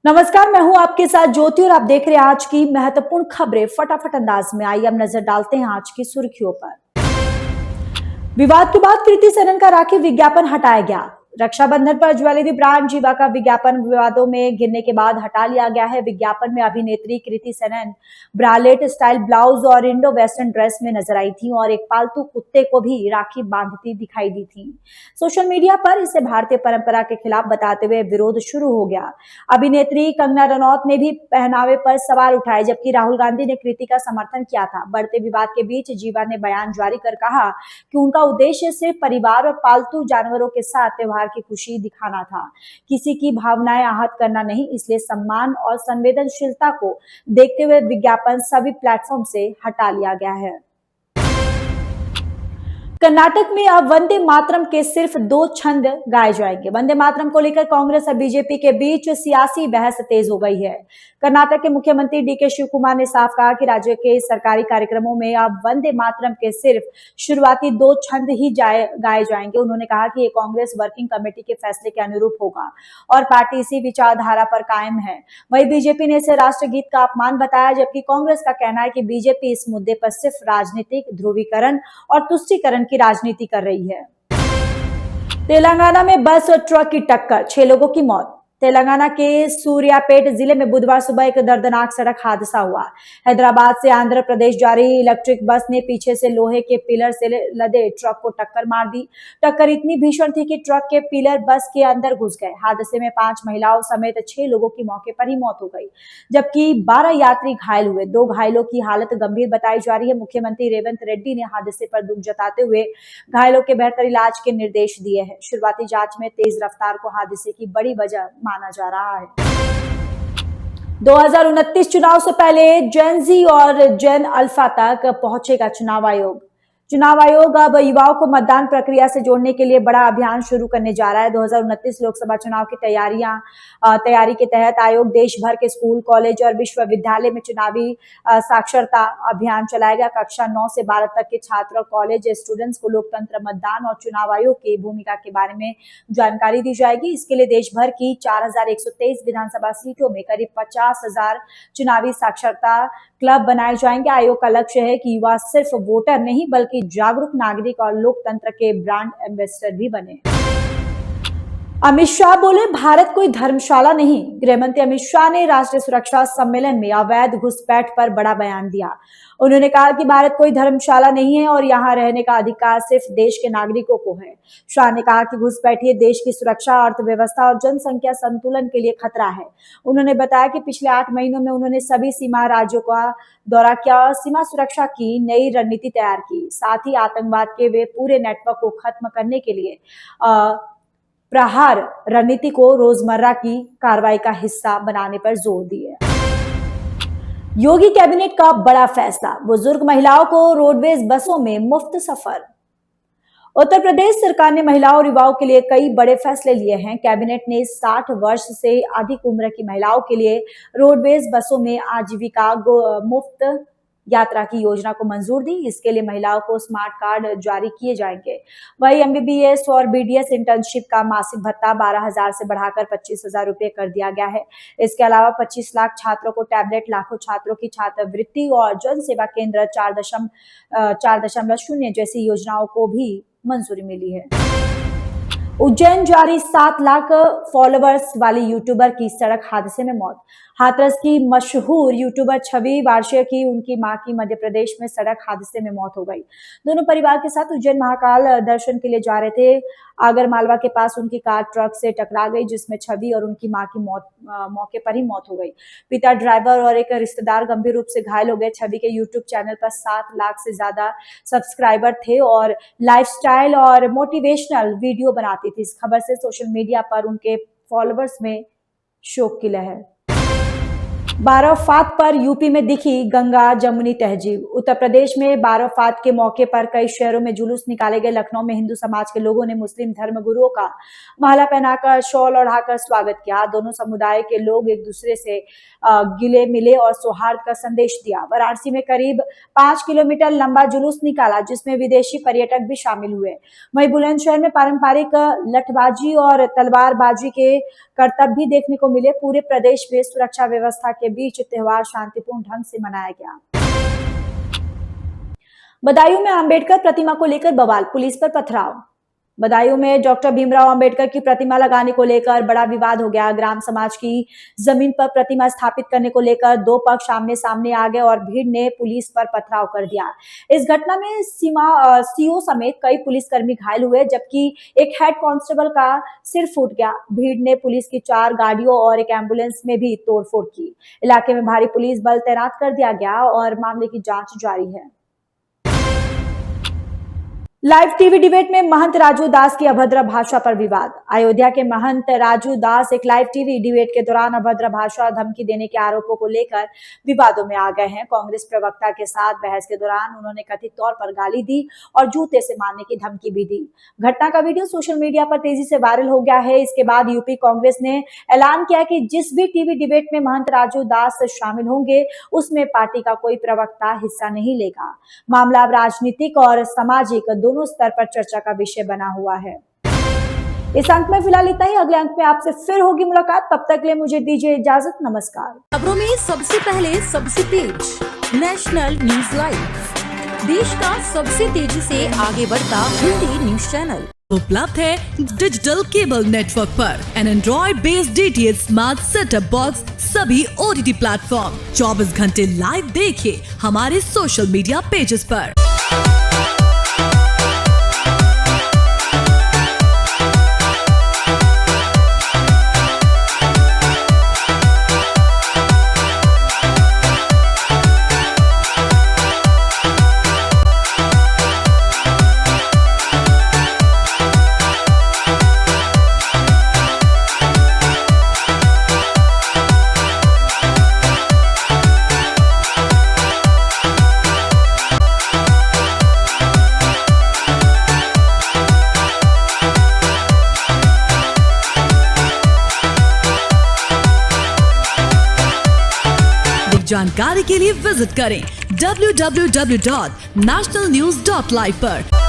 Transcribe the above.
नमस्कार, मैं हूं आपके साथ ज्योति और आप देख रहे हैं आज की महत्वपूर्ण खबरें फटाफट अंदाज में। आइए अब नजर डालते हैं आज की सुर्खियों पर। विवाद के बाद कृति सेनन का राखी विज्ञापन हटाया गया। रक्षाबंधन पर ज्वेलरी ब्रांड जीवा का विज्ञापन विवादों में घिरने के बाद हटा लिया गया है। विज्ञापन में अभिनेत्री Kriti Sanon bralette style blouse और इंडो वेस्टर्न ड्रेस में नजर आई थी और एक पालतू कुत्ते को भी राखी बांधती दिखाई दी थी। सोशल मीडिया पर इसे भारतीय परंपरा के खिलाफ बताते हुए विरोध शुरू हो गया। अभिनेत्री कंगना रनौत ने भी पहनावे पर सवाल उठाए, जबकि राहुल गांधी ने कृति का समर्थन किया था। बढ़ते विवाद के बीच जीवा ने बयान जारी कर कहा कि उनका उद्देश्य सिर्फ परिवार और पालतू जानवरों के साथ त्योहार की खुशी दिखाना था, किसी की भावनाएं आहत करना नहीं। इसलिए सम्मान और संवेदनशीलता को देखते हुए विज्ञापन सभी प्लेटफॉर्म से हटा लिया गया है। कर्नाटक में अब वंदे मातरम के सिर्फ 2 छंद गाए जाएंगे। वंदे मातरम को लेकर कांग्रेस और बीजेपी के बीच सियासी बहस तेज हो गई है। कर्नाटक के मुख्यमंत्री डीके शिव कुमार ने साफ कहा कि राज्य के सरकारी कार्यक्रमों में अब वंदे मातरम के सिर्फ शुरुआती 2 छंद ही गाए जाएंगे। उन्होंने कहा कि ये कांग्रेस वर्किंग कमेटी के फैसले के अनुरूप होगा और पार्टी इसी विचारधारा पर कायम है। वहीं बीजेपी ने इसे राष्ट्रगीत का अपमान बताया, जबकि कांग्रेस का कहना है कि बीजेपी इस मुद्दे पर सिर्फ राजनीतिक ध्रुवीकरण और तुष्टीकरण की राजनीति कर रही है। तेलंगाना में बस और ट्रक की टक्कर, 6 लोगों की मौत। तेलंगाना के सूर्यापेट जिले में बुधवार सुबह एक दर्दनाक सड़क हादसा हुआ। हैदराबाद से आंध्र प्रदेश जा रही इलेक्ट्रिक बस ने पीछे से लोहे के पिलर से लदे ट्रक को टक्कर मार दी। टक्कर इतनी भीषण थी कि ट्रक के पिलर बस के अंदर घुस गए। हादसे में 5 महिलाओं समेत 6 लोगों की मौके पर ही मौत हो गई, जबकि 12 यात्री घायल हुए। 2 घायलों की हालत गंभीर बताई जा रही है। मुख्यमंत्री रेवंत रेड्डी ने हादसे पर दुख जताते हुए घायलों के बेहतर इलाज के निर्देश दिए हैं। शुरुआती जांच में तेज रफ्तार को हादसे की बड़ी वजह माना जा रहा है। 2029 चुनाव से पहले जेन जी और जेन अल्फा तक पहुंचेगा चुनाव आयोग। चुनाव आयोग अब युवाओं को मतदान प्रक्रिया से जोड़ने के लिए बड़ा अभियान शुरू करने जा रहा है। 2029 लोकसभा चुनाव की तैयारी के तहत आयोग देश भर के स्कूल, कॉलेज और विश्वविद्यालय में चुनावी साक्षरता अभियान चलाएगा। कक्षा 9 से 12 तक के छात्र और कॉलेज स्टूडेंट्स को लोकतंत्र, मतदान और चुनाव आयोग की भूमिका के बारे में जानकारी दी जाएगी। इसके लिए देश भर की 4123 विधानसभा सीटों में करीब 50,000 चुनावी साक्षरता क्लब बनाए जाएंगे। आयोग का लक्ष्य है कि युवा सिर्फ वोटर नहीं बल्कि जागरूक नागरिक और लोकतंत्र के ब्रांड एम्बेसडर भी बने। अमित शाह बोले, भारत कोई धर्मशाला नहीं। गृहमंत्री अमित शाह ने राष्ट्रीय सुरक्षा सम्मेलन में अवैध घुसपैठ पर बड़ा बयान दिया। उन्होंने कहा कि भारत कोई धर्मशाला नहीं है और यहाँ रहने का अधिकार सिर्फ देश के नागरिकों को है। शाह ने कहा कि घुसपैठिए देश की सुरक्षा, अर्थव्यवस्था और जनसंख्या संतुलन के लिए खतरा है। उन्होंने बताया कि पिछले 8 महीनों में उन्होंने सभी सीमा राज्यों का दौरा किया और सीमा सुरक्षा की नई रणनीति तैयार की। साथ ही आतंकवाद के वे पूरे नेटवर्क को खत्म करने के लिए प्रहार रणनीति को रोजमर्रा की कार्रवाई का हिस्सा बनाने पर जोर दिए। योगी कैबिनेट का बड़ा फैसला, बुजुर्ग महिलाओं को रोडवेज बसों में मुफ्त सफर। उत्तर प्रदेश सरकार ने महिलाओं और युवाओं के लिए कई बड़े फैसले लिए हैं। कैबिनेट ने 60 वर्ष से अधिक उम्र की महिलाओं के लिए रोडवेज बसों में आजीविका मुफ्त यात्रा की योजना को मंजूर दी। इसके लिए महिलाओं को स्मार्ट कार्ड जारी किए जाएंगे। वही एमबीबीएस और बीडीएस इंटर्नशिप का मासिक भत्ता 12,000 से बढ़ाकर 25,000 रुपए कर दिया गया है। इसके अलावा 25 लाख छात्रों को टैबलेट, लाखों छात्रों की छात्रवृत्ति और जन सेवा केंद्र 4.0 जैसी योजनाओं को भी मंजूरी मिली है। उज्जैन जारी 7 लाख फॉलोअर्स वाली यूट्यूबर की सड़क हादसे में मौत। हाथरस की मशहूर यूट्यूबर छवि वार्षिक की उनकी मां की मध्य प्रदेश में सड़क हादसे में मौत हो गई। दोनों परिवार के साथ उज्जैन महाकाल दर्शन के लिए जा रहे थे। आगर मालवा के पास उनकी कार ट्रक से टकरा गई, जिसमें छवि और उनकी मां की मौके पर ही मौत हो गई। पिता, ड्राइवर और एक रिश्तेदार गंभीर रूप से घायल हो गए। छवि के यूट्यूब चैनल पर 7 लाख से ज्यादा सब्सक्राइबर थे और लाइफस्टाइल और मोटिवेशनल वीडियो बनाती थी। इस खबर से सोशल मीडिया पर उनके फॉलोअर्स में शोक की लहर। बाराफात पर यूपी में दिखी गंगा जमुनी तहजीब। उत्तर प्रदेश में बाराफात के मौके पर कई शहरों में जुलूस निकाले गए। लखनऊ में हिंदू समाज के लोगों ने मुस्लिम धर्म गुरुओं का माला पहनाकर शॉल ओढ़ाकर स्वागत किया। दोनों समुदाय के लोग एक दूसरे से गिले मिले और सौहार्द का संदेश दिया। वाराणसी में करीब 5 किलोमीटर लंबा जुलूस निकाला, जिसमें विदेशी पर्यटक भी शामिल हुए। वहीं बुलंदशहर में पारंपरिक लठबाजी और तलवारबाजी के करतब भी देखने को मिले। पूरे प्रदेश में सुरक्षा व्यवस्था के बीच त्योहार शांतिपूर्ण ढंग से मनाया गया। बदायूं में अंबेडकर प्रतिमा को लेकर बवाल, पुलिस पर पथराव। बदायूं में डॉक्टर भीमराव अंबेडकर की प्रतिमा लगाने को लेकर बड़ा विवाद हो गया। ग्राम समाज की जमीन पर प्रतिमा स्थापित करने को लेकर दो पक्ष आमने सामने आ गए और भीड़ ने पुलिस पर पथराव कर दिया। इस घटना में सीओ समेत कई पुलिसकर्मी घायल हुए, जबकि एक हेड कांस्टेबल का सिर फूट गया। भीड़ ने पुलिस की 4 गाड़ियों और एक एम्बुलेंस में भी तोड़फोड़ की। इलाके में भारी पुलिस बल तैनात कर दिया गया और मामले की जांच जारी है। लाइव टीवी डिबेट में महंत राजू दास की अभद्र भाषा पर विवाद। अयोध्या के महंत राजू दास एक लाइव टीवी डिबेट के दौरान अभद्र भाषा और धमकी देने के आरोपों को लेकर विवादों में आ गए हैं। कांग्रेस प्रवक्ता के साथ बहस के दौरान उन्होंने कथित तौर पर गाली दी और जूते से मारने की धमकी भी दी। घटना का वीडियो सोशल मीडिया पर तेजी से वायरल हो गया है। इसके बाद यूपी कांग्रेस ने ऐलान किया कि जिस भी टीवी डिबेट में महंत राजू दास शामिल होंगे, उसमें पार्टी का कोई प्रवक्ता हिस्सा नहीं लेगा। मामला अब राजनीतिक और सामाजिक दोनों स्तर पर चर्चा का विषय बना हुआ है। इस अंक में फिलहाल इतना ही। अगले अंक में आपसे फिर होगी मुलाकात। तब तक के लिए मुझे दीजिए इजाजत। नमस्कार। खबरों में सबसे पहले, सबसे तेज नेशनल न्यूज लाइव, देश का सबसे तेजी से आगे बढ़ता हिंदी न्यूज चैनल उपलब्ध है डिजिटल केबल नेटवर्क पर Android based DTH smart setup box, सभी OTT प्लेटफॉर्म। 24 घंटे लाइव देखिए हमारे सोशल मीडिया पेजेस पर। जानकारी के लिए विजिट करें www.nationalnews.live पर।